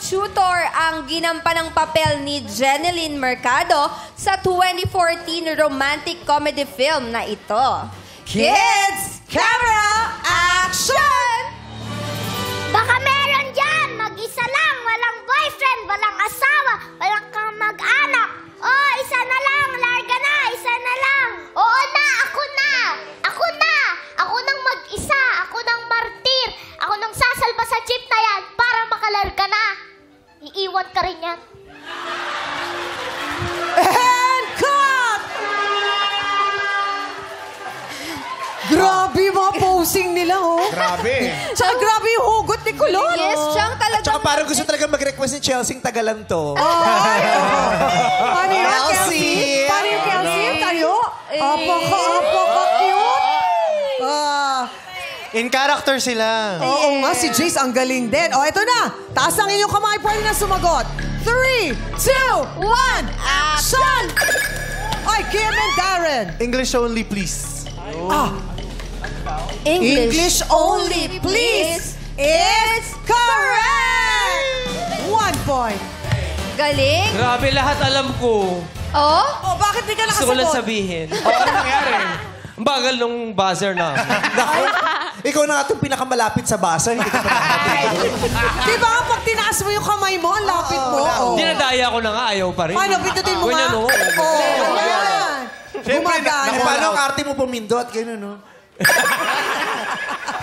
tutor ang ginampanang papel ni Jeneline Mercado sa 2014 romantic comedy film na ito. Kids, camera, action! Baka meron dyan, mag-isa lang, walang boyfriend, walang asawa, walang kamag-anak. Oh, isa na lang, larga na, isa na lang. Oo na, ako na. Ako na. Ako nang mag-isa, ako nang martir. Ako nang sasalba sa jeep na yan para makalarga na. Iiwan ka rin yan. And cut! Grabe mga posing nila, oh. Grabe. Tsaka grabe yung hugot ni Kulot. Yes, siyang talaga. Tsaka parang gusto talaga mag-request ni Chelsea ng Tagalan to. Paano yun, Kelsey? Kelsey? Paano yung Kelsey? Tayo? Apaka-cute. In character sila. Oo nga, si Jace ang galing din. O, eto na. Taas ang inyong kamay. Pwede na sumagot. 3, 2, 1, action! Ay, Kim and Darren. English only, please. English only, please. It's correct! 1 point. Galing. Grabe, lahat alam ko. Oh? Oh, bakit di ka Gusto ko lang nakasagot? sabihin. Ano nangyari? Ang bagal nung buzzer na. Ikaw na nga itong pinakamalapit sa basa. Hindi ka pa nakatitig. Di ba pag tinaas mo yung kamay mo, ang lapit mo? Oh. Dinadaya ko na nga, ayaw pa rin. Paano? Pindutin mo nga? Ganyan, oh. Ayan. Gumagana. Paano ang arte mo pumindot? Gano'n, no?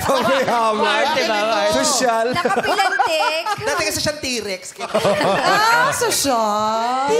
Arte ba? Social. Nakapilantik. Dati kasi siyang T-Rex. Ah, social.